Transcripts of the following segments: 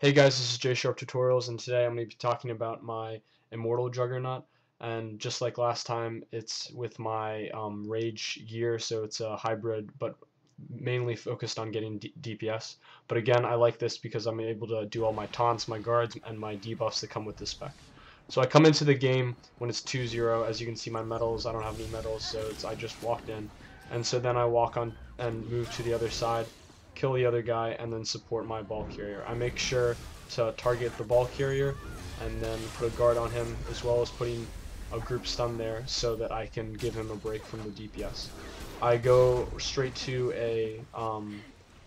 Hey guys, this is J Tutorials, and today I'm going to be talking about my Immortal Juggernaut. And just like last time, it's with my Rage gear, so it's a hybrid, but mainly focused on getting DPS. But again, I like this because I'm able to do all my taunts, my guards, and my debuffs that come with this spec. So I come into the game when it's 2-0. As you can see, my medals, I don't have any medals, so I just walked in. And so then I walk on and move to the other side, kill the other guy, and then support my ball carrier. I make sure to target the ball carrier and then put a guard on him, as well as putting a group stun there so that I can give him a break from the DPS. I go straight to a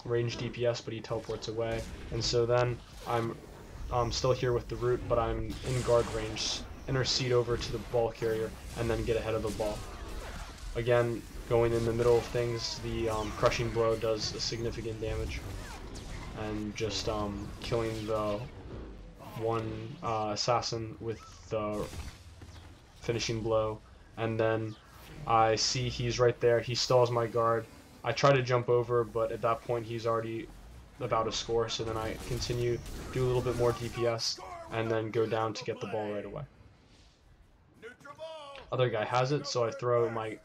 range DPS, but he teleports away, and so then I'm still here with the root, but I'm in guard range, intercede over to the ball carrier, and then get ahead of the ball. Again, going in the middle of things, the crushing blow does significant damage, and just killing the one assassin with the finishing blow, and then I see he's right there. He stalls my guard. I try to jump over, but at that point he's already about to score, so then I continue, do a little bit more DPS, and then go down to get the ball right away. Other guy has it, so I throw my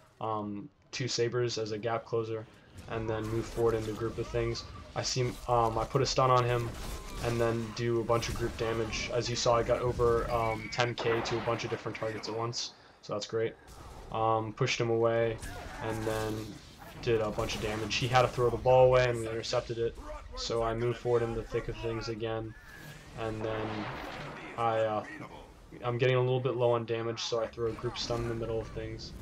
two sabers as a gap closer, and then move forward in the group of things. I put a stun on him, and then do a bunch of group damage. As you saw, I got over 10k to a bunch of different targets at once, so that's great. Pushed him away, and then did a bunch of damage. He had to throw the ball away, and we intercepted it. So I moved forward in the thick of things again, and then I'm getting a little bit low on damage, so I throw a group stun in the middle of things,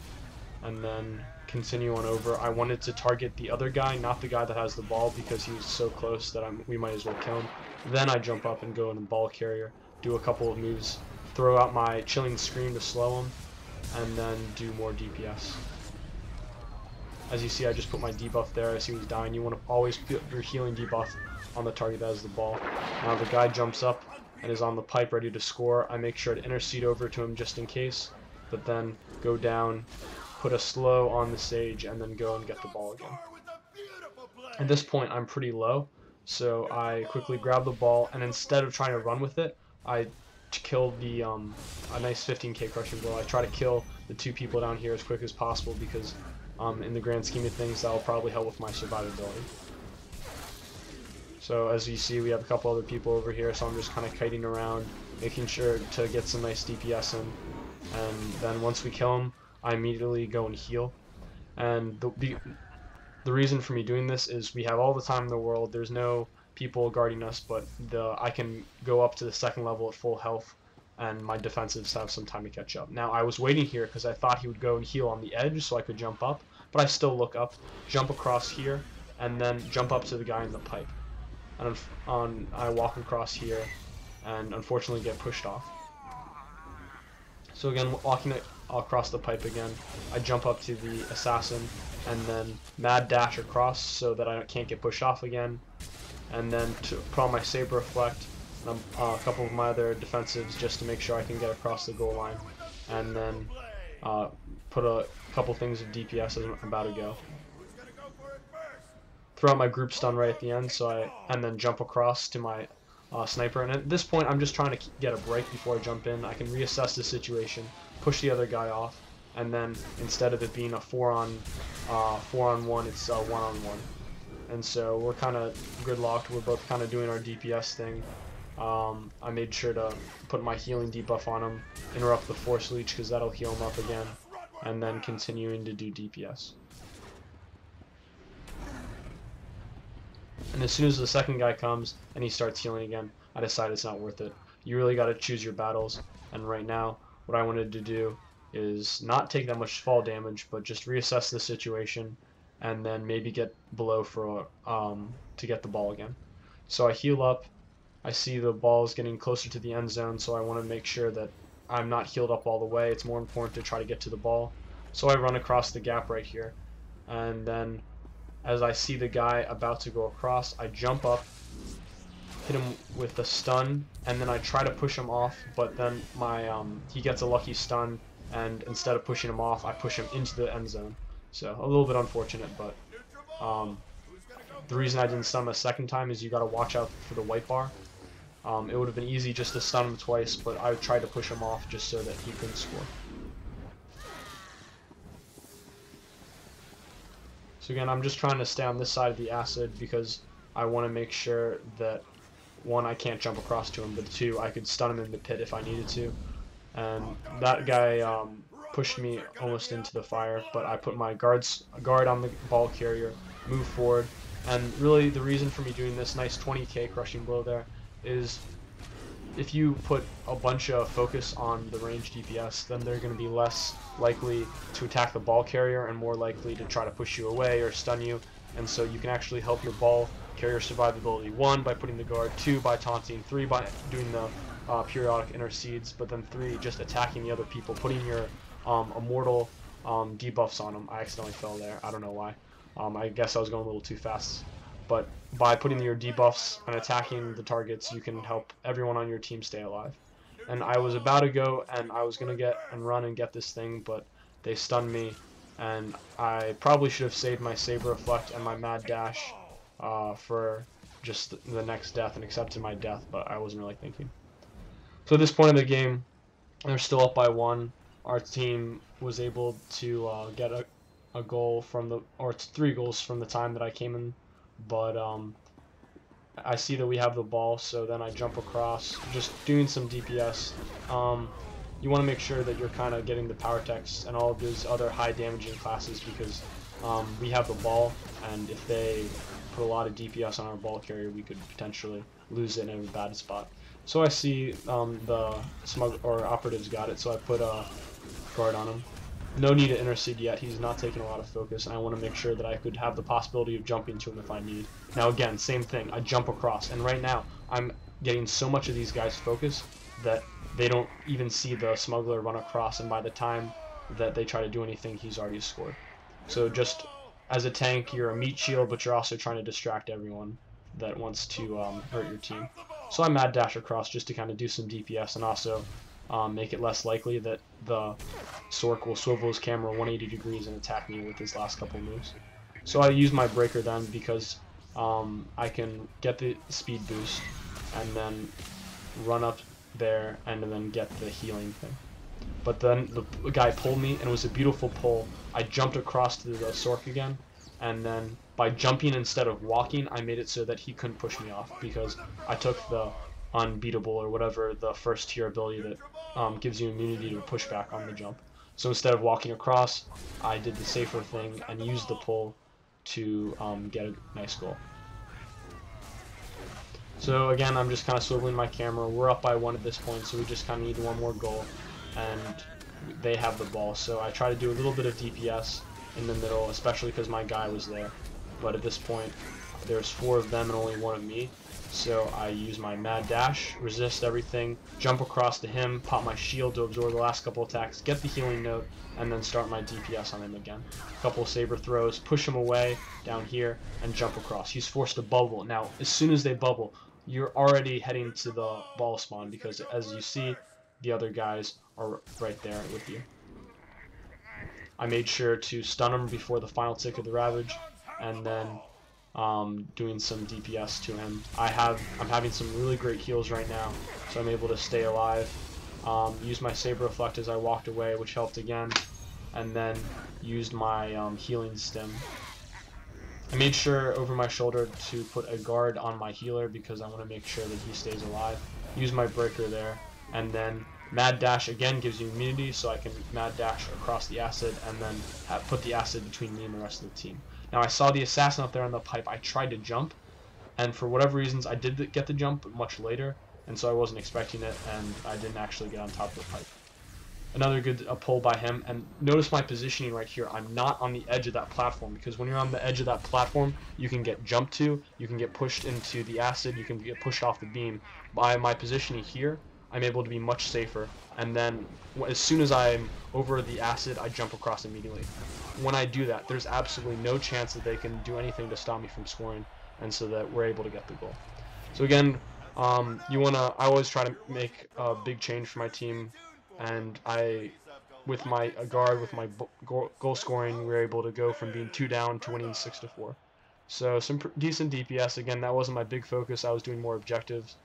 and then continue on over. I wanted to target the other guy, not the guy that has the ball, because he was so close that we might as well kill him. Then I jump up and go in the ball carrier, do a couple of moves, throw out my chilling scream to slow him, and then do more DPS. As you see, I just put my debuff there as he was dying. You want to always put your healing debuff on the target that has the ball. Now the guy jumps up and is on the pipe ready to score. I make sure to intercede over to him just in case, but then go down, put a slow on the stage, and then go and get the ball again. At this point, I'm pretty low, so I quickly grab the ball, and instead of trying to run with it, I kill the a nice 15k crushing blow. I try to kill the two people down here as quick as possible because in the grand scheme of things, that will probably help with my survivability. So as you see, we have a couple other people over here, so I'm just kind of kiting around, making sure to get some nice DPS in, and then once we kill him, I immediately go and heal. And the reason for me doing this is we have all the time in the world. There's no people guarding us, but I can go up to the second level at full health, and my defensives have some time to catch up. Now, I was waiting here because I thought he would go and heal on the edge so I could jump up, but I still look up, jump across here, and then jump up to the guy in the pipe. And I walk across here, and unfortunately get pushed off. So again, walking across the pipe again, I jump up to the assassin, and then mad dash across so that I can't get pushed off again, and then to put on my saber reflect, and a couple of my other defensives just to make sure I can get across the goal line, and then put a couple things of DPS as I'm about to go. Throw out my group stun right at the end, and then jump across to my sniper. And at this point, I'm just trying to get a break before I jump in. I can reassess the situation, push the other guy off, and then instead of it being a 4-on-1, it's a 1-on-1. And so we're kind of gridlocked. We're both kind of doing our DPS thing. I made sure to put my healing debuff on him, interrupt the force leech because that'll heal him up again, and then continuing to do DPS. And as soon as the second guy comes and he starts healing again, I decide it's not worth it. You really got to choose your battles, and right now what I wanted to do is not take that much fall damage, but just reassess the situation and then maybe get below for to get the ball again. So I heal up. I see the ball is getting closer to the end zone, so I want to make sure that I'm not healed up all the way. It's more important to try to get to the ball. So I run across the gap right here, and then as I see the guy about to go across, I jump up, hit him with a stun, and then I try to push him off, but then he gets a lucky stun, and instead of pushing him off, I push him into the end zone. So a little bit unfortunate, but the reason I didn't stun him a second time is you got to watch out for the white bar. It would have been easy just to stun him twice, but I tried to push him off just so that he couldn't score. So again, I'm just trying to stay on this side of the acid because I want to make sure that, one, I can't jump across to him, but two, I could stun him in the pit if I needed to. And that guy pushed me almost into the fire, but I put my guard on the ball carrier, move forward, and really the reason for me doing this nice 20k crushing blow there is if you put a bunch of focus on the ranged DPS, then they're going to be less likely to attack the ball carrier and more likely to try to push you away or stun you, and so you can actually help your ball carrier survivability, 1, by putting the guard, 2, by taunting, 3, by doing the periodic intercedes, but then 3, just attacking the other people, putting your immortal debuffs on them. I accidentally fell there, I don't know why. I guess I was going a little too fast. But by putting your debuffs and attacking the targets, you can help everyone on your team stay alive. And I was about to go, and I was going to get and run and get this thing, but they stunned me, and I probably should have saved my Saber Reflect and my Mad Dash for just the next death and accepted my death, but I wasn't really thinking. So at this point in the game, they're still up by 1. Our team was able to get a goal from the, or 3 goals from the time that I came in, but I see that we have the ball, so then I jump across, just doing some DPS. You want to make sure that you're kind of getting the power techs and all of those other high damaging classes because we have the ball, and if they put a lot of DPS on our ball carrier, we could potentially lose it in a bad spot. So I see the operatives got it, so I put a guard on him. No need to intercede yet, he's not taking a lot of focus, and I want to make sure that I could have the possibility of jumping to him if I need. Now again, same thing, I jump across, and right now I'm getting so much of these guys' focus that they don't even see the smuggler run across, and by the time that they try to do anything, he's already scored. So just as a tank, you're a meat shield, but you're also trying to distract everyone that wants to hurt your team. So I mad dash across just to kind of do some DPS and also make it less likely that the Sork will swivel his camera 180 degrees and attack me with his last couple moves. So I use my breaker then because I can get the speed boost and then run up there and then get the healing thing. But then the guy pulled me, and it was a beautiful pull. I jumped across to the Sork again, and then by jumping instead of walking, I made it so that he couldn't push me off because I took the unbeatable or whatever the first tier ability that gives you immunity to push back on the jump. So instead of walking across, I did the safer thing and used the pull to get a nice goal. So again, I'm just kind of swiveling my camera. We're up by 1 at this point, so we just kind of need 1 more goal, and they have the ball. So I try to do a little bit of DPS in the middle, especially because my guy was there. But at this point, there's 4 of them and only 1 of me. So I use my mad dash, resist everything, jump across to him, pop my shield to absorb the last couple attacks, get the healing note, and then start my DPS on him again. A couple of saber throws, push him away down here, and jump across. He's forced to bubble. Now, as soon as they bubble, you're already heading to the ball spawn because, as you see, the other guys are right there with you. I made sure to stun him before the final tick of the Ravage, and then doing some DPS to him. I'm having some really great heals right now, so I'm able to stay alive. Used my Saber Reflect as I walked away, which helped again, and then used my healing stim. I made sure over my shoulder to put a guard on my healer because I want to make sure that he stays alive. Use my breaker there, and then Mad Dash again gives you immunity, so I can Mad Dash across the acid and then put the acid between me and the rest of the team. Now I saw the assassin up there on the pipe. I tried to jump, and for whatever reasons I did get the jump much later, and so I wasn't expecting it, and I didn't actually get on top of the pipe. Another good pull by him, and notice my positioning right here. I'm not on the edge of that platform, because when you're on the edge of that platform, you can get jumped to, you can get pushed into the acid, you can get pushed off the beam. By my positioning here, I'm able to be much safer, and then as soon as I'm over the acid, I jump across immediately. When I do that, there's absolutely no chance that they can do anything to stop me from scoring, and so that we're able to get the goal. So again, I always try to make a big change for my team, and with my guard, with my goal scoring, we were able to go from being 2 down to winning 6-4. So some decent DPS. Again, that wasn't my big focus. I was doing more objectives.